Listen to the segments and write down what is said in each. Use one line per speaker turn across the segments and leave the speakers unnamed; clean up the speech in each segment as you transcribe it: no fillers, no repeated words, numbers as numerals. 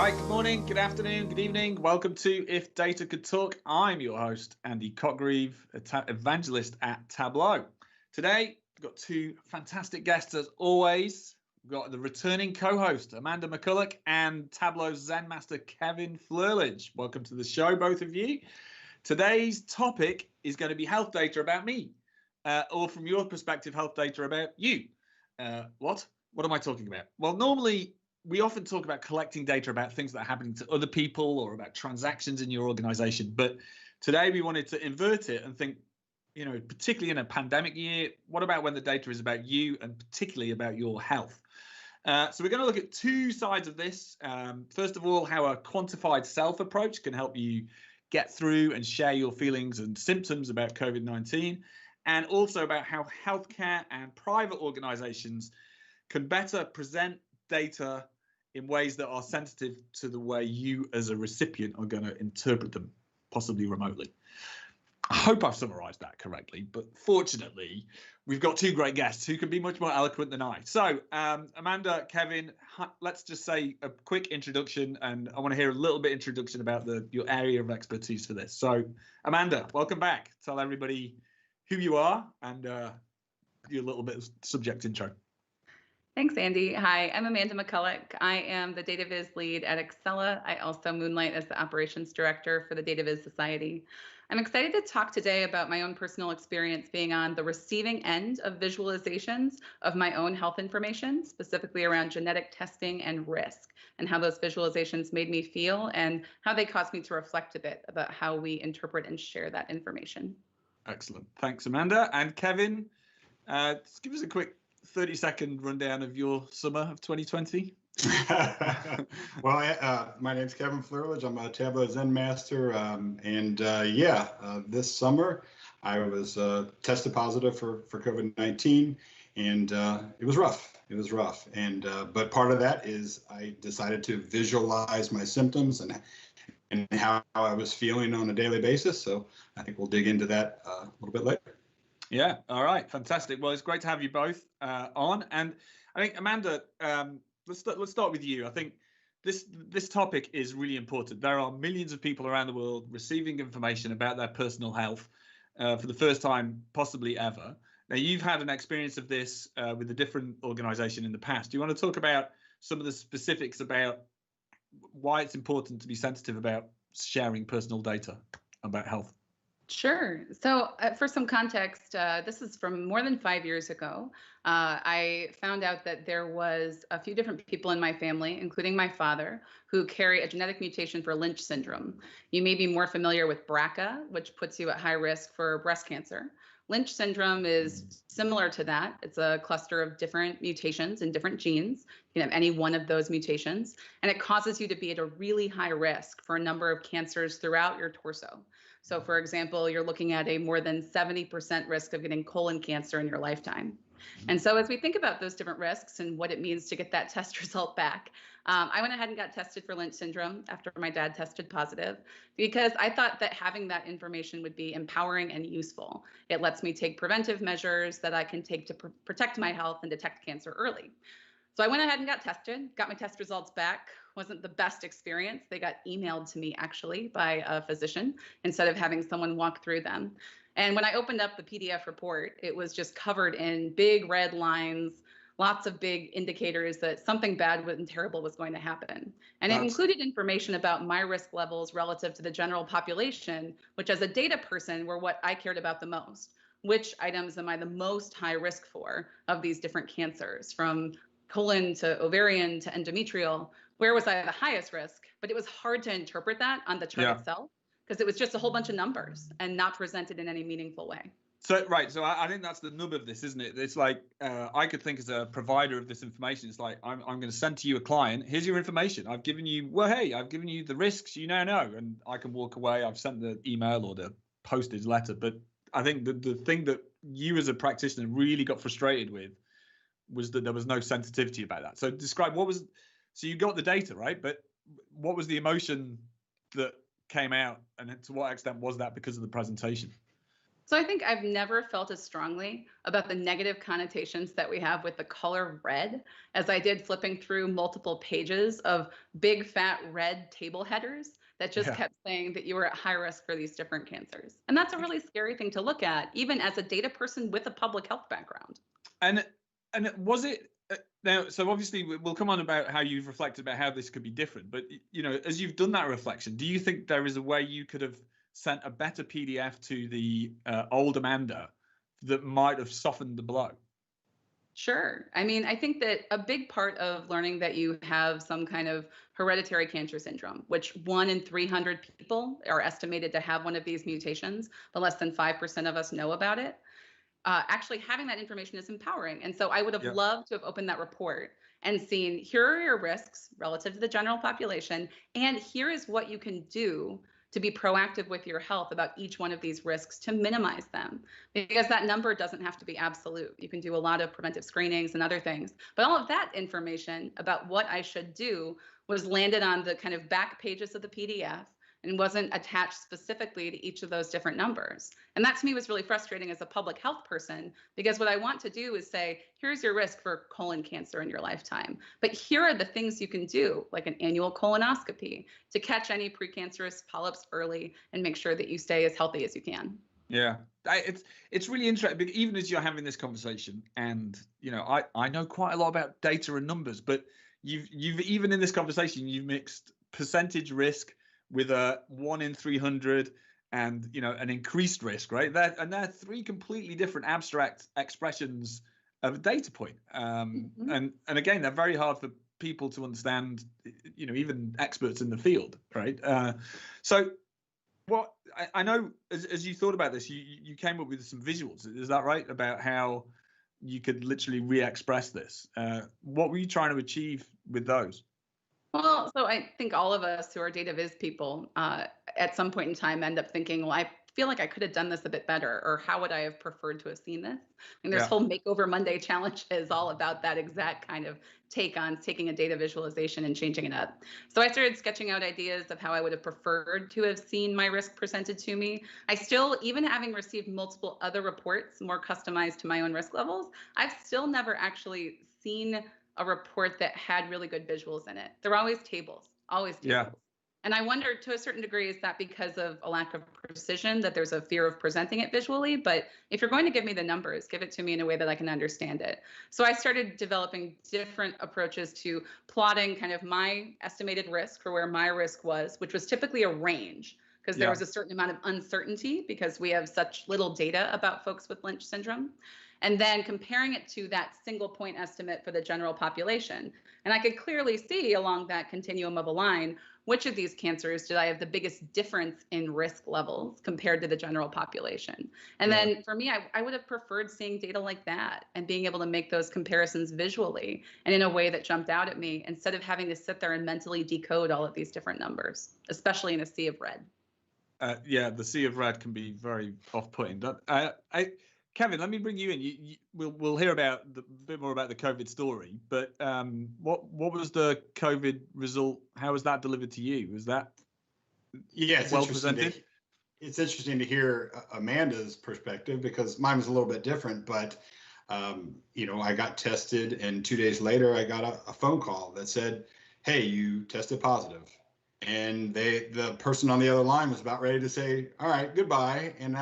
right, good morning, good afternoon, good evening. Welcome to If Data Could Talk. I'm your host, Andy Cotgreave, evangelist at Tableau. Today, we've got two fantastic guests as always. We've got the returning co-host, Amanda Makulec, and Tableau's Zen master, Kevin Flerlage. Welcome to the show, both of you. Today's topic is going to be health data about me, or from your perspective, health data about you. What am I talking about? Well, normally, we often talk about collecting data about things that are happening to other people or about transactions in your organization. But today we wanted to invert it and think, particularly in a pandemic year, what about when the data is about you and particularly about your health? So we're going to look at two sides of this. First of all, how a quantified self approach can help you get through and share your feelings and symptoms about COVID-19, and also about how healthcare and private organizations can better present data in ways that are sensitive to the way you as a recipient are going to interpret them, possibly remotely. I hope I've summarized that correctly, but fortunately, we've got two great guests who can be much more eloquent than I. So, Amanda, Kevin, let's just say a quick introduction, and I want to hear a little bit introduction about your area of expertise for this. So, Amanda, welcome back. Tell everybody who you are and your little bit of subject intro.
Thanks, Andy. Hi, I'm Amanda Makulec. I am the Data Viz lead at Excella. I also moonlight as the operations director for the Data Viz Society. I'm excited to talk today about my own personal experience being on the receiving end of visualizations of my own health information, specifically around genetic testing and risk, and how those visualizations made me feel and how they caused me to reflect a bit about how we interpret and share that information.
Excellent. Thanks, Amanda. And Kevin, just give us a quick 30-second rundown of your summer of 2020.
Well, my name's Kevin Flerlage. I'm a Tableau Zen master. This summer I was tested positive for COVID-19, and it was rough. It was rough. And but part of that is I decided to visualize my symptoms and how I was feeling on a daily basis. So I think we'll dig into that a little bit later.
Yeah. All right. Fantastic. Well, it's great to have you both on. And I think, Amanda, let's start with you. I think this topic is really important. There are millions of people around the world receiving information about their personal health for the first time, possibly ever. Now, you've had an experience of this with a different organization in the past. Do you want to talk about some of the specifics about why it's important to be sensitive about sharing personal data about health?
Sure. So for some context, this is from more than 5 years ago. I found out that there was a few different people in my family, including my father, who carry a genetic mutation for Lynch syndrome. You may be more familiar with BRCA, which puts you at high risk for breast cancer. Lynch syndrome is similar to that. It's a cluster of different mutations in different genes. You can have any one of those mutations, and it causes you to be at a really high risk for a number of cancers throughout your torso. So for example, you're looking at a more than 70% risk of getting colon cancer in your lifetime. And so as we think about those different risks and what it means to get that test result back, I went ahead and got tested for Lynch syndrome after my dad tested positive, because I thought that having that information would be empowering and useful. It lets me take preventive measures that I can take to protect my health and detect cancer early. So I went ahead and got tested, got my test results back. Wasn't the best experience. They got emailed to me actually by a physician instead of having someone walk through them. And when I opened up the PDF report, it was just covered in big red lines, lots of big indicators that something bad and terrible was going to happen. And it included information about my risk levels relative to the general population, which as a data person were what I cared about the most. Which items am I the most high risk for of these different cancers, from colon to ovarian to endometrial? Where was I at the highest risk? But it was hard to interpret that on the chart itself, because it was just a whole bunch of numbers and not presented in any meaningful way.
So, right. So I think that's the nub of this, isn't it? It's like I could think as a provider of this information, it's like I'm going to send to you a client. Here's your information. I've given you, I've given you the risks you now know, and I can walk away. I've sent the email or the postage letter. But I think the thing that you as a practitioner really got frustrated with was that there was no sensitivity about that. So describe so you got the data, right? But what was the emotion that came out, and to what extent was that because of the presentation?
So I think I've never felt as strongly about the negative connotations that we have with the color red as I did flipping through multiple pages of big fat red table headers that just
Yeah.
kept saying that you were at high risk for these different cancers. And that's a really scary thing to look at, even as a data person with a public health background.
And was it now? So obviously we'll come on about how you've reflected about how this could be different. But as you've done that reflection, do you think there is a way you could have sent a better PDF to the old Amanda that might have softened the blow?
Sure. I mean, I think that a big part of learning that you have some kind of hereditary cancer syndrome, which 1 in 300 people are estimated to have one of these mutations, but less than 5% of us know about it. Actually, having that information is empowering. And so I would have loved to have opened that report and seen, here are your risks relative to the general population, and here is what you can do to be proactive with your health about each one of these risks to minimize them, because that number doesn't have to be absolute. You can do a lot of preventive screenings and other things, but all of that information about what I should do was landed on the kind of back pages of the PDF and wasn't attached specifically to each of those different numbers. And that to me was really frustrating as a public health person, because what I want to do is say, here's your risk for colon cancer in your lifetime, but here are the things you can do, like an annual colonoscopy, to catch any precancerous polyps early and make sure that you stay as healthy as you can.
Yeah, it's really interesting, even as you're having this conversation, and I know quite a lot about data and numbers, but you've even in this conversation you've mixed percentage risk with a 1 in 300 and an increased risk, right? They're three completely different abstract expressions of a data point. And again, they're very hard for people to understand, even experts in the field, right? So what I know, as you thought about this, you came up with some visuals. Is that right? About how you could literally re-express this. What were you trying to achieve with those?
Well, so I think all of us who are data viz people at some point in time end up thinking, well, I feel like I could have done this a bit better, or how would I have preferred to have seen this? And this whole Makeover Monday challenge is all about that exact kind of take on taking a data visualization and changing it up. So I started sketching out ideas of how I would have preferred to have seen my risk presented to me. I still, even having received multiple other reports more customized to my own risk levels, I've still never actually seen a report that had really good visuals in it. They're always tables, always tables.
Yeah.
And I wonder, to a certain degree, is that because of a lack of precision, that there's a fear of presenting it visually? But if you're going to give me the numbers, give it to me in a way that I can understand it. So I started developing different approaches to plotting kind of my estimated risk for where my risk was, which was typically a range, because there was a certain amount of uncertainty because we have such little data about folks with Lynch syndrome. And then comparing it to that single point estimate for the general population. And I could clearly see along that continuum of a line, which of these cancers did I have the biggest difference in risk levels compared to the general population? And then for me, I would have preferred seeing data like that and being able to make those comparisons visually and in a way that jumped out at me, instead of having to sit there and mentally decode all of these different numbers, especially in a sea of red.
Yeah, the sea of red can be very off-putting. Kevin, let me bring you in. We'll hear about a bit more about the COVID story, but what was the COVID result? How was that delivered to you? Was that well presented?
It's interesting to hear Amanda's perspective, because mine was a little bit different. But I got tested, and 2 days later, I got a phone call that said, "Hey, you tested positive." And the person on the other line was about ready to say, "All right, goodbye." And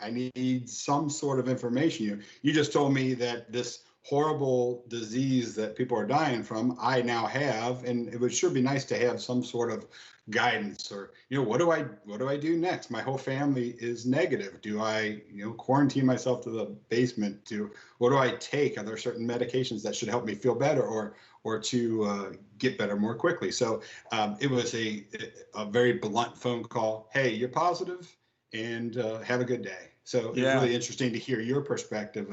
I need some sort of information. You just told me that this horrible disease that people are dying from, I now have, and it would sure be nice to have some sort of guidance, or what do I do next? My whole family is negative. Do I quarantine myself to the basement? What do I take? Are there certain medications that should help me feel better, or to get better more quickly? So it was a very blunt phone call. "Hey, you're positive, and have a good day." So it's really interesting to hear your perspective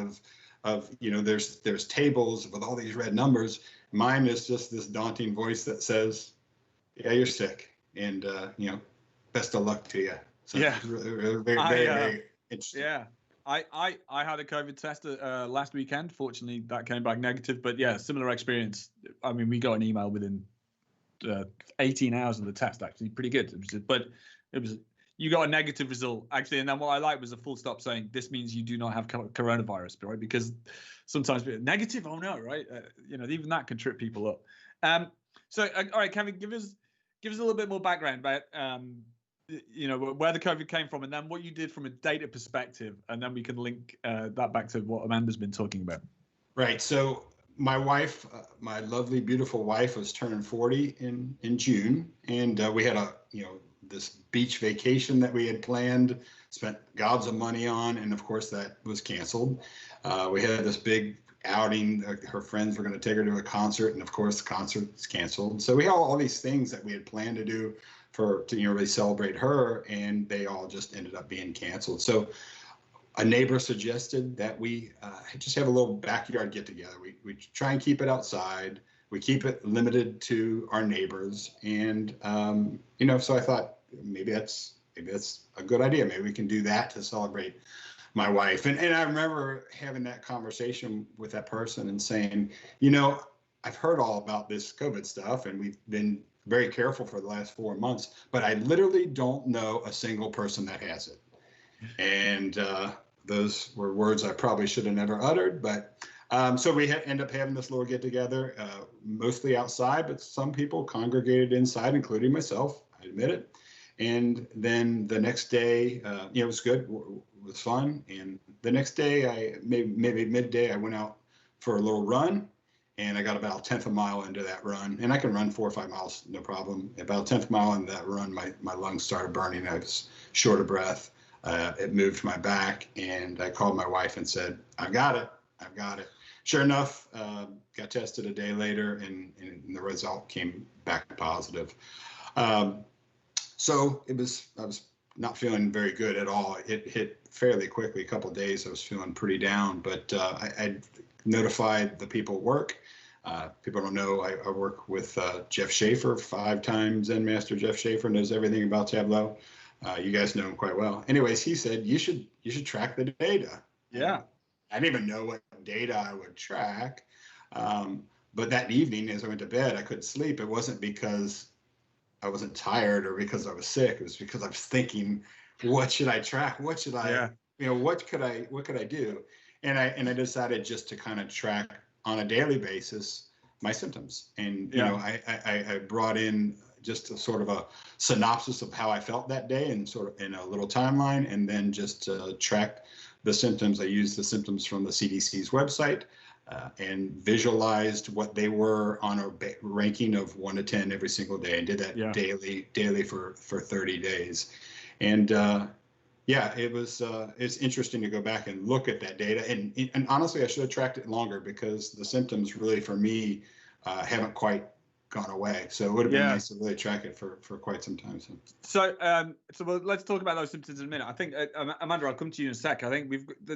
of there's tables with all these red numbers. Mine is just this daunting voice that says, "Yeah, you're sick, and best of luck to you." So very interesting.
Yeah, I had a COVID test last weekend. Fortunately, that came back negative. But yeah, similar experience. I mean, we got an email within 18 hours of the test. Actually, pretty good. But it was you got a negative result actually, and then what I like was a full stop saying this means you do not have coronavirus, right? Because sometimes negative, oh no, right? Even that can trip people up. So all right, Kevin, give us a little bit more background about where the COVID came from, and then what you did from a data perspective, and then we can link that back to what Amanda's been talking about.
Right. So my wife, my lovely, beautiful wife, was turning 40 in June, and we had this beach vacation that we had planned, spent gobs of money on, and of course that was canceled. We had this big outing. Her friends were going to take her to a concert, and of course the concert's canceled. So we had all these things that we had planned to do to really celebrate her, and they all just ended up being canceled. So a neighbor suggested that we just have a little backyard get together. We try and keep it outside. We keep it limited to our neighbors, and so I thought maybe that's a good idea. Maybe we can do that to celebrate my wife. And I remember having that conversation with that person and saying, I've heard all about this COVID stuff, and we've been very careful for the last 4 months, but I literally don't know a single person that has it. And those were words I probably should have never uttered, but so we end up having this little get together, mostly outside, but some people congregated inside, including myself, I admit it. And then the next day, it was good, it was fun. And the next day, maybe midday, I went out for a little run, and I got about a 10th of a mile into that run. And I can run 4 or 5 miles, no problem. About a 10th mile into that run, my lungs started burning. I was short of breath. It moved my back, and I called my wife and said, I've got it. Sure enough, got tested a day later, and the result came back positive. So I was not feeling very good at all. It hit fairly quickly, a couple of days. I was feeling pretty down, but I notified the people at work. People don't know, I work with Jeff Schaefer, 5-time Zen Master. Jeff Schaefer knows everything about Tableau. You guys know him quite well. Anyways, he said, you should track the data.
Yeah.
I didn't even know what data I would track. But that evening, as I went to bed, I couldn't sleep. It wasn't because I wasn't tired or because I was sick. It was because I was thinking, what should I track? What should I, what could I do? And I decided just to kind of track on a daily basis my symptoms. And, I brought in just a sort of a synopsis of how I felt that day, and sort of in a little timeline, and then just track the symptoms. I used the symptoms from the CDC's website and visualized what they were on a ranking of 1 to 10 every single day, and did that daily for 30 days. And it's interesting to go back and look at that data. And honestly, I should have tracked it longer, because the symptoms really for me haven't quite gone away. So it would have been nice to really track it for quite some time.
So let's talk about those symptoms in a minute. I think Amanda, I'll come to you in a sec. I think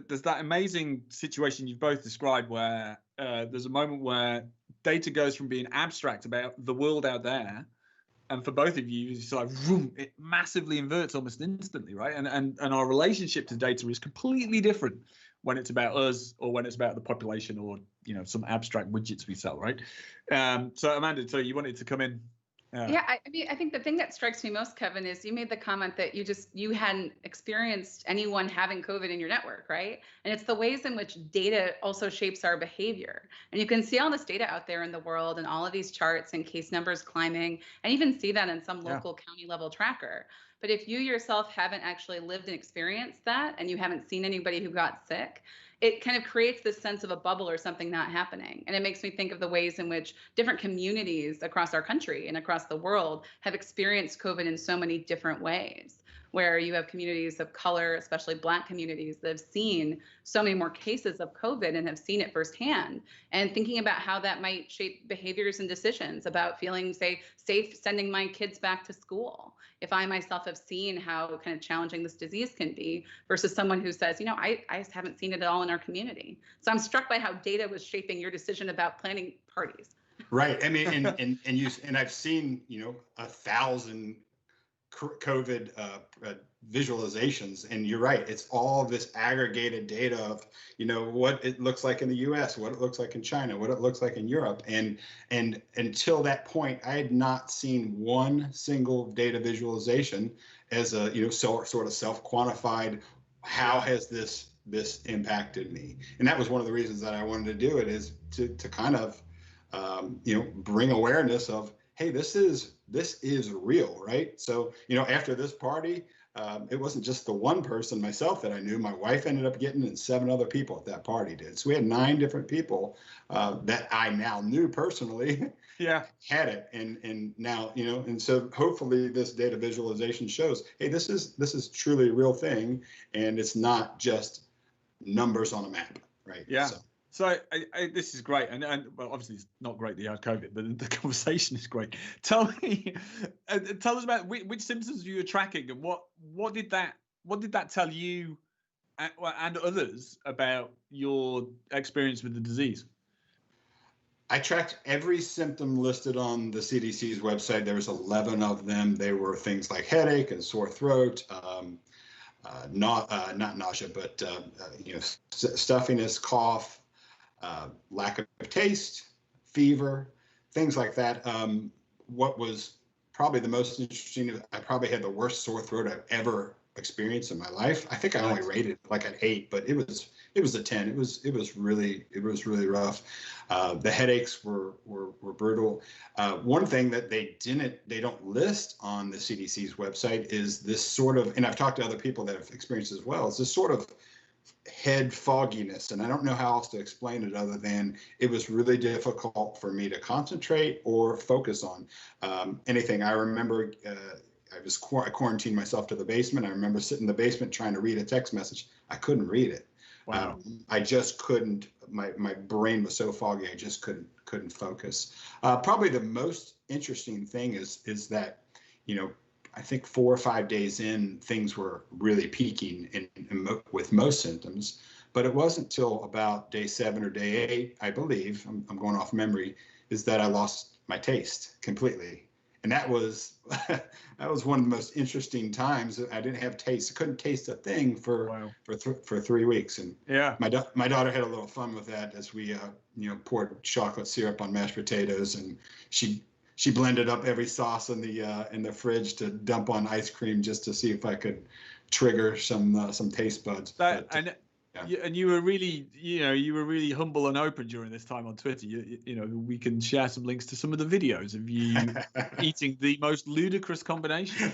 there's that amazing situation you've both described where there's a moment where data goes from being abstract about the world out there, and for both of you, it's like vroom, it massively inverts almost instantly, right? And our relationship to data is completely different when it's about us or when it's about the population or some abstract widgets we sell, right? So Amanda, so you wanted to come in.
I mean, I think the thing that strikes me most, Kevin, is you made the comment that you hadn't experienced anyone having COVID in your network, right? And it's the ways in which data also shapes our behavior. And you can see all this data out there in the world, and all of these charts and case numbers climbing, and even see that in some local county level tracker. But if you yourself haven't actually lived and experienced that, and you haven't seen anybody who got sick, it kind of creates this sense of a bubble or something not happening. And it makes me think of the ways in which different communities across our country and across the world have experienced COVID in so many different ways, where you have communities of color, especially Black communities, that have seen so many more cases of COVID and have seen it firsthand, and thinking about how that might shape behaviors and decisions about feeling, say, safe sending my kids back to school. If I myself have seen how kind of challenging this disease can be, versus someone who says, I haven't seen it at all in our community. So I'm struck by how data was shaping your decision about planning parties.
Right. I mean, and I've seen, 1,000 COVID visualizations. And you're right, it's all this aggregated data of, what it looks like in the US, what it looks like in China, what it looks like in Europe. And until that point, I had not seen one single data visualization as a, sort of self-quantified, how has this impacted me? And that was one of the reasons that I wanted to do it, is to kind of, bring awareness of, hey, this is real, right? So, after this party, it wasn't just the one person, myself, that I knew. My wife ended up getting, and 7 other people at that party did. So we had 9 different people that I now knew personally.
Yeah.
Had it, and now, and so hopefully this data visualization shows, hey, this is truly a real thing, and it's not just numbers on a map, right?
Yeah. So this is great, and well, obviously it's not great that you had COVID, but the conversation is great. Tell us about which symptoms you were tracking, and what did that tell you and others about your experience with the disease?
I tracked every symptom listed on the CDC's website. There was 11 of them. They were things like headache and sore throat, not nausea, but stuffiness, cough, lack of taste, fever, things like that. What was probably the most interesting, I probably had the worst sore throat I've ever experienced in my life. I think I only rated like an 8, but it was a 10. It was really rough. The headaches were brutal. One thing that they don't list on the CDC's website is this sort of, and I've talked to other people that have experienced as well, is this sort of head fogginess. And I don't know how else to explain it other than it was really difficult for me to concentrate or focus on anything. I remember I quarantined myself to the basement. I remember sitting in the basement trying to read a text message. I couldn't read it.
Wow.
I just couldn't. My brain was so foggy. I just couldn't focus. Probably the most interesting thing is that, I think 4 or 5 days in, things were really peaking with most symptoms. But it wasn't until about day 7 or day 8, I believe, I'm going off memory, is that I lost my taste completely. And that was one of the most interesting times. I didn't have taste. I couldn't taste a thing for 3 weeks. And
yeah, my
daughter had a little fun with that as we poured chocolate syrup on mashed potatoes, and she blended up every sauce in the fridge to dump on ice cream just to see if I could trigger some taste buds.
And you were really humble and open during this time on Twitter. We can share some links to some of the videos of you eating the most ludicrous combinations.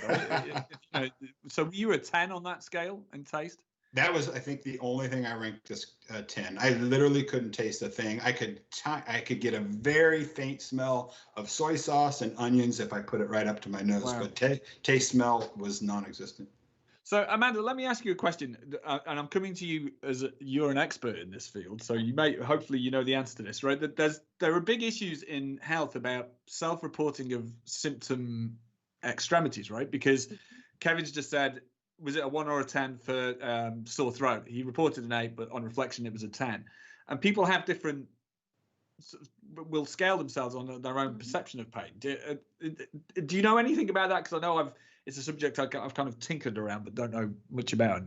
Right? So you were a 10 on that scale in taste.
That was, I think, the only thing I ranked as 10. I literally couldn't taste a thing. I could get a very faint smell of soy sauce and onions if I put it right up to my nose, but taste smell was non-existent.
So, Amanda, let me ask you a question, and I'm coming to you as you're an expert in this field, so hopefully you know the answer to this, right? That there are big issues in health about self-reporting of symptom extremities, right? Because Kevin's just said, was it a 1 or a 10 for sore throat? He reported an 8, but on reflection, it was a 10. And people have different, will scale themselves on their own perception of pain. Do you know anything about that? Because I know it's a subject I've kind of tinkered around, but don't know much about.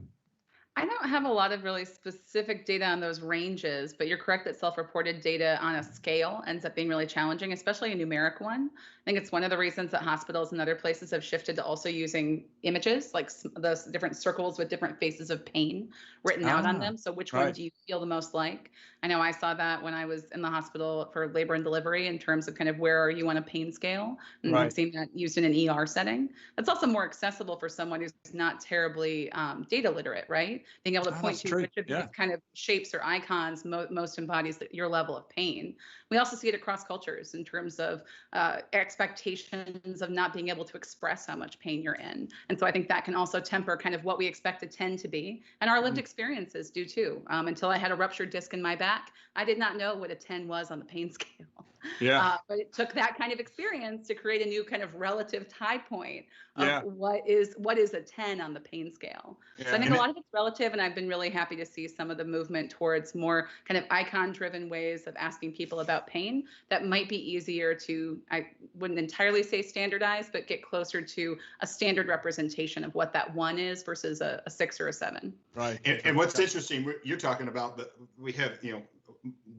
I don't have a lot of really specific data on those ranges, but you're correct that self-reported data on a scale ends up being really challenging, especially a numeric one. I think it's one of the reasons that hospitals and other places have shifted to also using images, like those different circles with different faces of pain written out on them. So which one do you feel the most like? I know I saw that when I was in the hospital for labor and delivery in terms of kind of where are you on a pain scale, and I've seen that used in an ER setting. That's also more accessible for someone who's not terribly data literate, right? Being able to point to which of these kind of shapes or icons most embodies your level of pain. We also see it across cultures in terms of expectations of not being able to express how much pain you're in. And so I think that can also temper kind of what we expect a 10 to be. And our lived experiences do too. Until I had a ruptured disc in my back, I did not know what a 10 was on the pain scale. But it took that kind of experience to create a new kind of relative tie point of what is a 10 on the pain scale. So I think a lot of it's relative, and I've been really happy to see some of the movement towards more kind of icon-driven ways of asking people about pain that might be easier to wouldn't entirely say standardized, but get closer to a standard representation of what that 1 is versus a 6 or a 7.
Right.
And what's interesting, you're talking about that we have,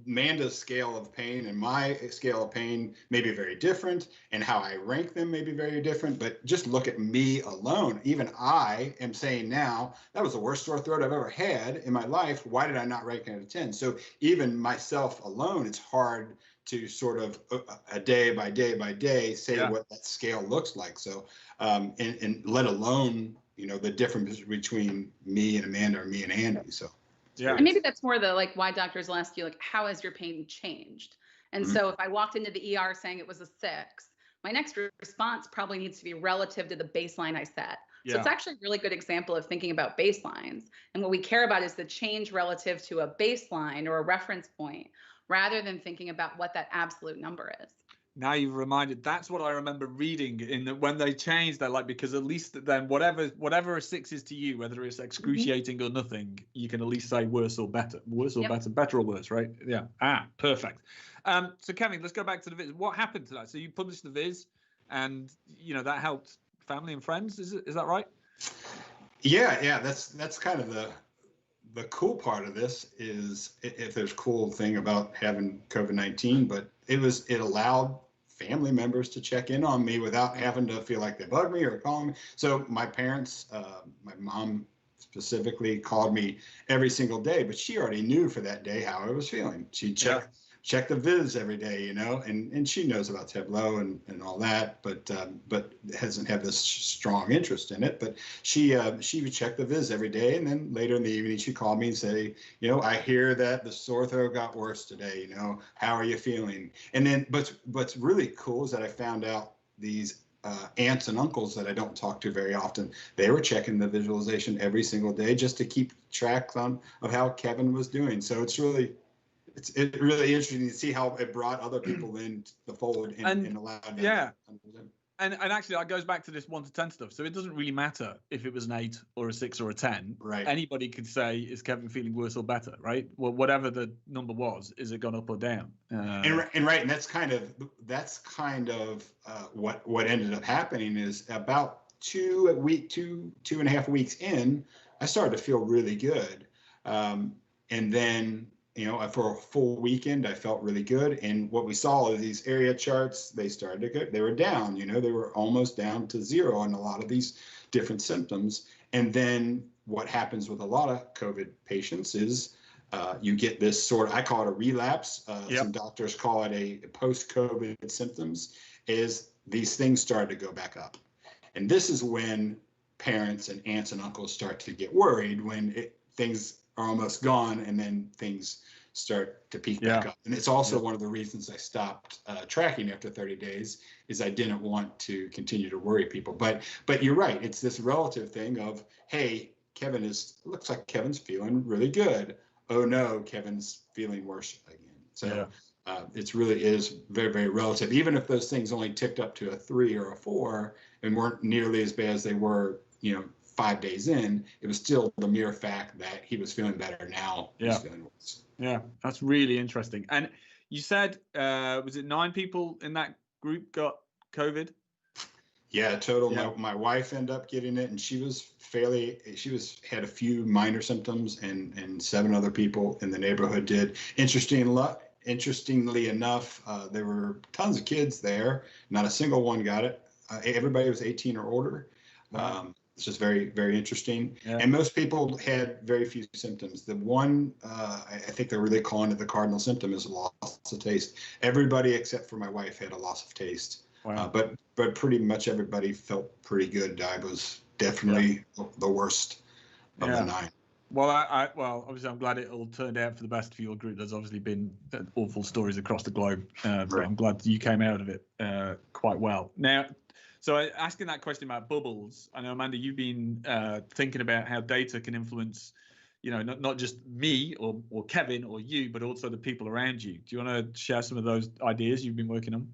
Amanda's scale of pain and my scale of pain may be very different, and how I rank them may be very different. But just look at me alone. Even I am saying now that was the worst sore throat I've ever had in my life. Why did I not rank it at a 10? So even myself alone, it's hard to sort of a day by day by day say what that scale looks like. So and let alone the difference between me and Amanda or me and Andy. So
yeah, and maybe that's more the why doctors will ask you how has your pain changed? And so if I walked into the ER saying it was a 6, my next response probably needs to be relative to the baseline I set. So it's actually a really good example of thinking about baselines. And what we care about is the change relative to a baseline or a reference point, rather than thinking about what that absolute number is.
Now you've reminded, that's what I remember reading when they changed that, because at least then whatever a 6 is to you, whether it's excruciating or nothing, you can at least say worse or better, better or worse, right? Yeah. Perfect. So Kevin, let's go back to the Viz. What happened to that? So you published the Viz, and that helped family and friends. Is that right?
Yeah. That's kind of the cool part of this, is if there's a cool thing about having COVID-19, but it allowed family members to check in on me without having to feel like they bug me or call me. So my parents, my mom specifically, called me every single day, but she already knew for that day how I was feeling. She'd check the Viz every day, and she knows about Tableau and all that, but hasn't had this strong interest in it. But she would check the Viz every day, and then later in the evening she'd call me and say, I hear that the sore throat got worse today. How are you feeling? And then, what's really cool is that I found out these aunts and uncles that I don't talk to very often, they were checking the visualization every single day just to keep track of how Kevin was doing. So it's really interesting to see how it brought other people in the fold and allowed them.
Yeah. And actually, that goes back to this 1 to 10 stuff. So it doesn't really matter if it was an 8 or a 6 or a 10.
Right.
Anybody could say, is Kevin feeling worse or better, right? Well, whatever the number was, is it gone up or down?
And that's kind of what ended up happening is about 2.5 weeks in, I started to feel really good. And then, for a full weekend, I felt really good. And what we saw is these area charts, they started to go, they were down, they were almost down to 0 on a lot of these different symptoms. And then what happens with a lot of COVID patients is you get this I call it a relapse. Some doctors call it a post-COVID symptoms, is these things start to go back up. And this is when parents and aunts and uncles start to get worried, when things are almost gone and then things start to peak back up. And it's also one of the reasons I stopped tracking after 30 days, is I didn't want to continue to worry people. But you're right, it's this relative thing of, hey, looks like Kevin's feeling really good. Oh no, Kevin's feeling worse again. So it really is very, very relative. Even if those things only ticked up to a 3 or a 4 and weren't nearly as bad as they were, 5 days in, it was still the mere fact that he was feeling better now. He's feeling worse.
Yeah, that's really interesting. And you said, was it 9 people in that group got COVID?
Yeah, total. Yeah. My wife ended up getting it, and she had a few minor symptoms, and 7 other people in the neighborhood did. Interestingly enough, there were tons of kids there. Not a single one got it. Everybody was 18 or older.
Wow.
It's just very, very interesting.
Yeah.
And most people had very few symptoms. The one, I think they're really calling it the cardinal symptom, is loss of taste. Everybody except for my wife had a loss of taste.
Wow.
But pretty much everybody felt pretty good. I was definitely the worst of the 9.
Well, well, obviously, I'm glad it all turned out for the best for your group. There's obviously been awful stories across the globe, but I'm glad you came out of it quite well. Now, so asking that question about bubbles, I know, Amanda, you've been thinking about how data can influence, not just me or Kevin or you, but also the people around you. Do you want to share some of those ideas you've been working on?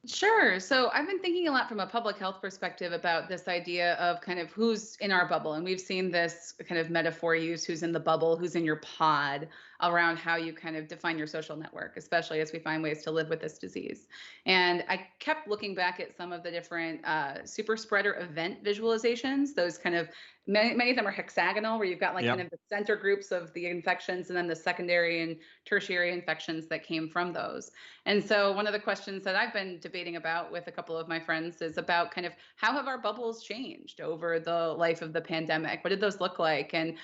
Sure. So I've been thinking a lot from a public health perspective about this idea of kind of who's in our bubble. And we've seen this kind of metaphor used, who's in the bubble, who's in your pod, around how you kind of define your social network, especially as we find ways to live with this disease. And I kept looking back at some of the different super spreader event visualizations, those kind of many of them are hexagonal, where you've got like
Yeah.
kind of the center groups of the infections and then the secondary and tertiary infections that came from those. And so one of the questions that I've been debating about with a couple of my friends is about kind of how have our bubbles changed over the life of the pandemic? What did those look like? And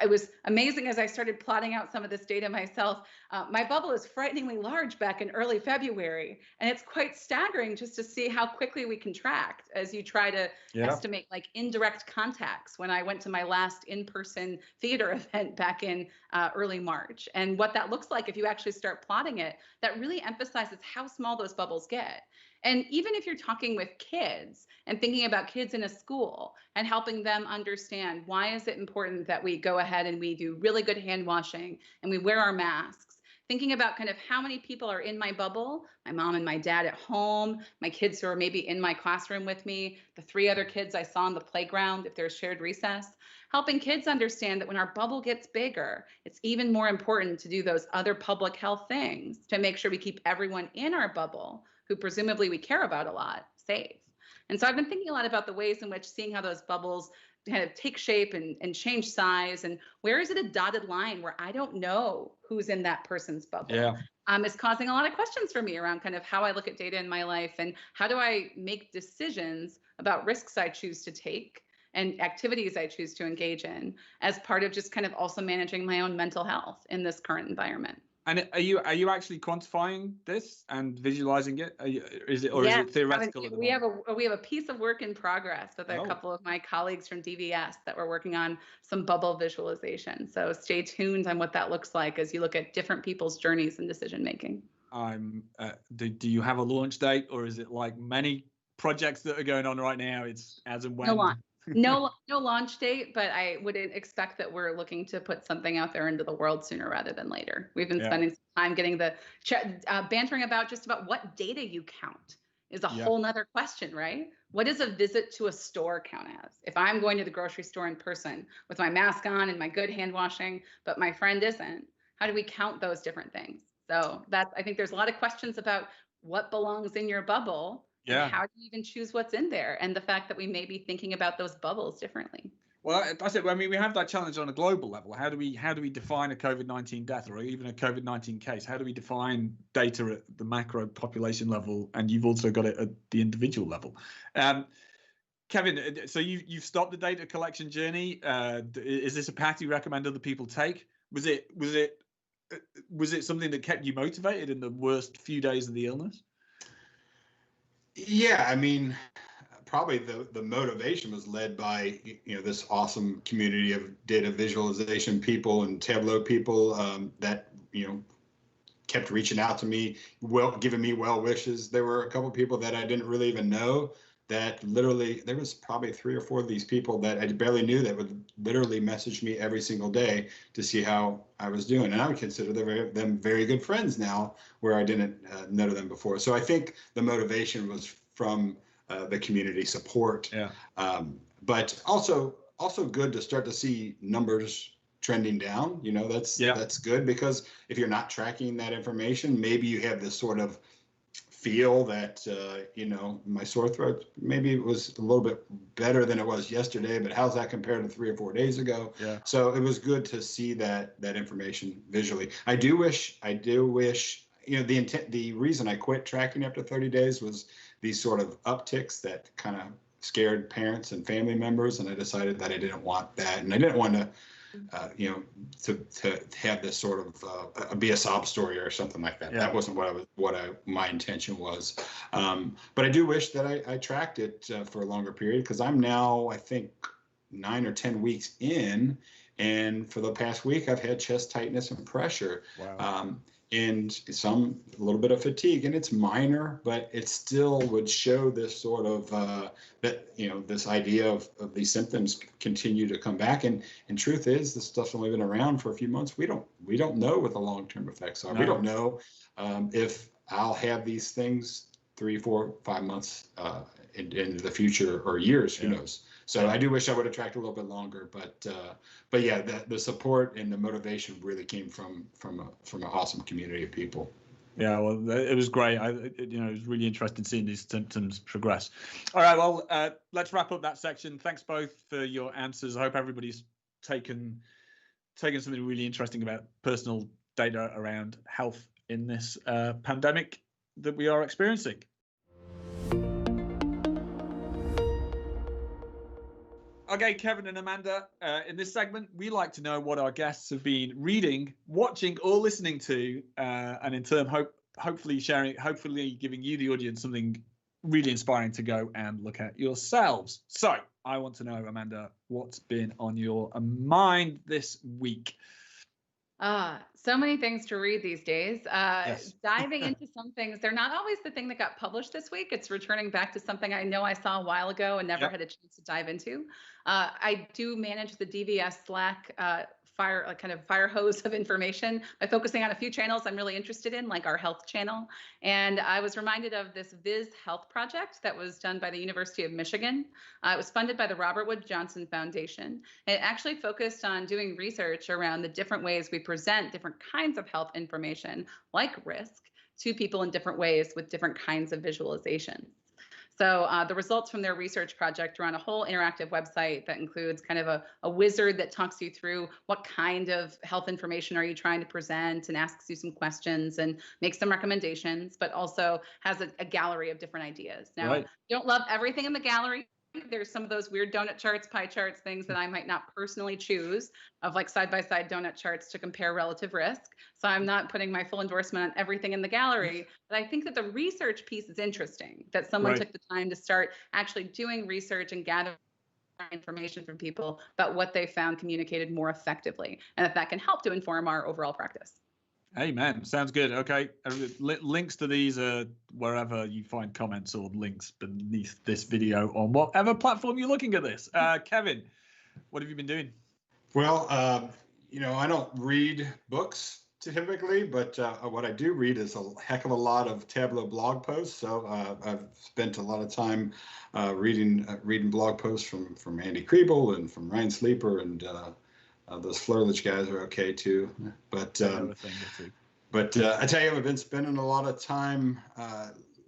it was amazing as I started plotting out some of this data myself. My bubble is frighteningly large back in early February, and it's quite staggering just to see how quickly we contract as you try to estimate like indirect contacts. When I went to my last in-person theater event back in early March, and what that looks like if you actually start plotting it, that really emphasizes how small those bubbles get. And even if you're talking with kids and thinking about kids in a school and helping them understand why is it important that we go ahead and we do really good hand washing and we wear our masks, thinking about kind of how many people are in my bubble, my mom and my dad at home, my kids who are maybe in my classroom with me, the 3 other kids I saw on the playground if there's shared recess, helping kids understand that when our bubble gets bigger, it's even more important to do those other public health things to make sure we keep everyone in our bubble, who presumably we care about a lot, safe. And so I've been thinking a lot about the ways in which seeing how those bubbles kind of take shape and change size, and where is it a dotted line where I don't know who's in that person's bubble.
Yeah.
Is causing a lot of questions for me around kind of how I look at data in my life and how do I make decisions about risks I choose to take and activities I choose to engage in as part of just kind of also managing my own mental health in this current environment.
And are you actually quantifying this and visualizing it? Is it
Yes,
is it theoretical?
we have a piece of work in progress with a couple of my colleagues from DVS that we're working on some bubble visualization. So stay tuned on what that looks like as you look at different people's journeys and decision making.
Do you have a launch date, or is it like many projects that are going on right now? It's as and when.
No launch date, but I would expect that we're looking to put something out there into the world sooner rather than later. We've been spending some time getting the bantering about just about what data you count is a whole nother question, right? What does a visit to a store count as? If I'm going to the grocery store in person with my mask on and my good hand washing, but my friend isn't, how do we count those different things? So I think there's a lot of questions about what belongs in your bubble. Yeah. And how do you even choose what's in there? And the fact that we may be thinking about those bubbles differently.
Well, that's it. I mean, we have that challenge on a global level. How do we define a COVID-19 death or even a COVID-19 case? How do we define data at the macro population level? And you've also got it at the individual level. Kevin, so you've stopped the data collection journey. Is this a path you recommend other people take? Was it something that kept you motivated in the worst few days of the illness?
Yeah, I mean, probably the motivation was led by this awesome community of data visualization people and Tableau people that kept reaching out to me, giving me well wishes. There were a couple of people that I didn't really even know that literally, there was probably 3 or 4 of these people that I barely knew that would literally message me every single day to see how I was doing. And I would consider them very good friends now, where I didn't know them before. So I think the motivation was from the community support, but also good to start to see numbers trending down. That's good, because if you're not tracking that information, maybe you have this sort of feel that my sore throat, maybe it was a little bit better than it was yesterday, but how's that compared to 3 or 4 days ago? So it was good to see that information visually. I do wish the reason I quit tracking after 30 days was these sort of upticks that kind of scared parents and family members, and I decided that I didn't want that, and I didn't want to to have this sort of be a sob story or something like that. That wasn't my intention was. But I do wish that I tracked it for a longer period, because I'm now, I think, 9 or 10 weeks in, and for the past week I've had chest tightness and pressure. Wow. And a little bit of fatigue, and it's minor, but it still would show this sort of this idea of these symptoms continue to come back. And truth is, this stuff's only been around for a few months. We don't know what the long-term effects are. No. We don't know if I'll have these things 3, 4, 5 months into the future, or years, who knows. So I do wish I would have tracked a little bit longer, but yeah, the support and the motivation really came from an awesome community of people.
Yeah, well, it was great. It was really interesting seeing these symptoms progress. All right, well, let's wrap up that section. Thanks both for your answers. I hope everybody's taken something really interesting about personal data around health in this pandemic that we are experiencing. Okay, Kevin and Amanda, in this segment, we like to know what our guests have been reading, watching, or listening to, and in turn, hopefully giving you, the audience, something really inspiring to go and look at yourselves. So I want to know, Amanda, what's been on your mind this week?
So many things to read these days.
Yes.
Diving into some things, they're not always the thing that got published this week. It's returning back to something I know I saw a while ago and never had a chance to dive into. I do manage the DVS Slack fire hose of information by focusing on a few channels I'm really interested in, like our health channel. And I was reminded of this Viz Health project that was done by the University of Michigan. It was funded by the Robert Wood Johnson Foundation. It actually focused on doing research around the different ways we present different kinds of health information, like risk, to people in different ways with different kinds of visualizations. So the results from their research project are on a whole interactive website that includes kind of a wizard that talks you through what kind of health information are you trying to present, and asks you some questions and makes some recommendations, but also has a gallery of different ideas. Now, don't love everything in the gallery. There's some of those weird donut charts, pie charts, things that I might not personally choose, of like side-by-side donut charts to compare relative risk. So I'm not putting my full endorsement on everything in the gallery, but I think that the research piece is interesting, that someone took the time to start actually doing research and gathering information from people about what they found communicated more effectively, and that can help to inform our overall practice.
Amen. Sounds good. Okay. Links to these are wherever you find comments or links beneath this video on whatever platform you're looking at this. Kevin, what have you been doing?
Well, I don't read books typically, but what I do read is a heck of a lot of Tableau blog posts. So I've spent a lot of time reading blog posts from Andy Cotgreave and from Ryan Sleeper, and those Flerlage guys are okay too. But I tell you, I've been spending a lot of time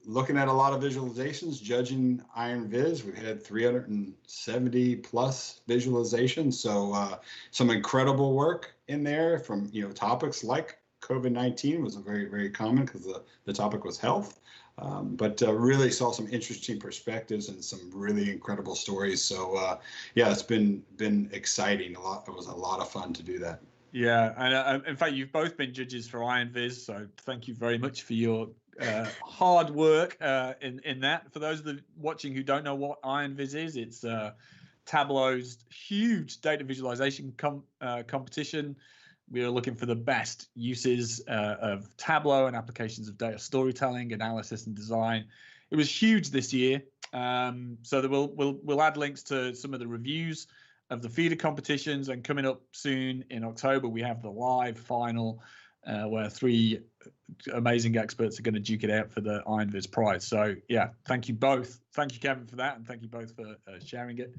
looking at a lot of visualizations, judging Iron Viz. We've had 370 plus visualizations, so some incredible work in there from topics like COVID-19 was a very, very common because the topic was health, but really saw some interesting perspectives and some really incredible stories. So yeah, it's been exciting. It was a lot of fun to do that.
Yeah, and in fact, you've both been judges for Iron Viz, so thank you very much for your hard work in that. For those of the watching who don't know what Iron Viz is, it's Tableau's huge data visualization competition. We are looking for the best uses of Tableau and applications of data storytelling, analysis, and design. It was huge this year, so that we'll add links to some of the reviews of the feeder competitions, and coming up soon in October we have the live final where 3 amazing experts are going to duke it out for the Iron Viz prize. So yeah, thank you both. Thank you, Kevin, for that, and thank you both for sharing it.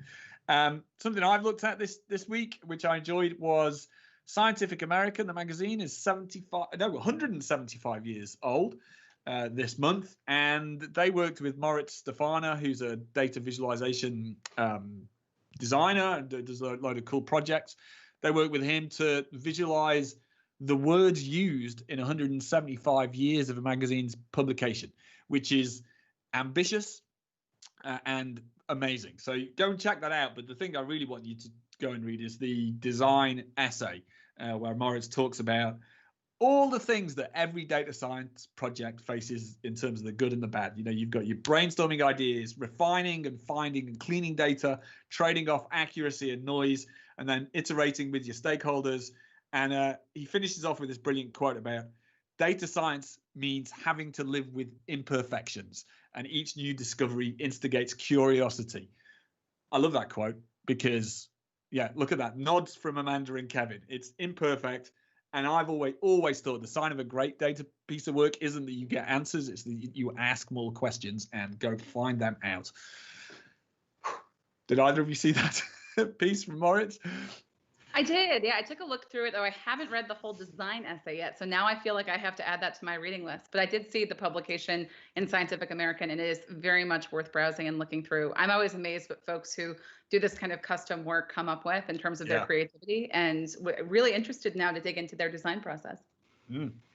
Something I've looked at this week, which I enjoyed, was Scientific American. The magazine is 175 years old this month, and they worked with Moritz Stefana, who's a data visualization designer and does a load of cool projects. They worked with him to visualize the words used in 175 years of a magazine's publication, which is ambitious and amazing. So go and check that out. But the thing I really want you to go and read is the design essay where Moritz talks about all the things that every data science project faces in terms of the good and the bad. You've got your brainstorming ideas, refining and finding and cleaning data, trading off accuracy and noise, and then iterating with your stakeholders. And he finishes off with this brilliant quote about data science means having to live with imperfections, and each new discovery instigates curiosity. I love that quote because, yeah, look at that. Nods from Amanda and Kevin. It's imperfect, And I've always thought the sign of a great data piece of work isn't that you get answers, it's that you ask more questions and go find them out. Did either of you see that piece from Moritz?
I did. Yeah, I took a look through it, though I haven't read the whole design essay yet. So now I feel like I have to add that to my reading list. But I did see the publication in Scientific American, and it is very much worth browsing and looking through. I'm always amazed what folks who do this kind of custom work come up with in terms of their creativity, and really interested now to dig into their design process.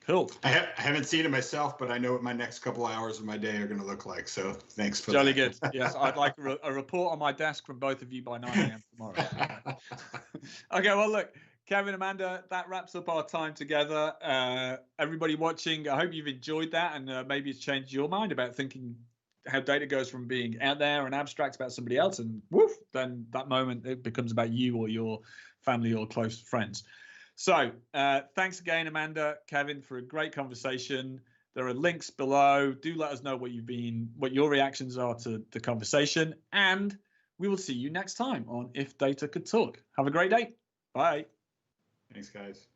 Cool.
I haven't seen it myself, but I know what my next couple hours of my day are going to look like. So thanks for
Jolly
that.
good. Yes, I'd like a report on my desk from both of you by 9 a.m. tomorrow. Okay, well, look, Kevin, Amanda, that wraps up our time together. Everybody watching, I hope you've enjoyed that, and maybe it's changed your mind about thinking how data goes from being out there and abstract about somebody else, and woof, then that moment it becomes about you or your family or close friends. So thanks again, Amanda, Kevin, for a great conversation. There are links below. Do let us know what your reactions are to the conversation, and we will see you next time on If Data Could Talk. Have a great day. Bye.
Thanks, guys.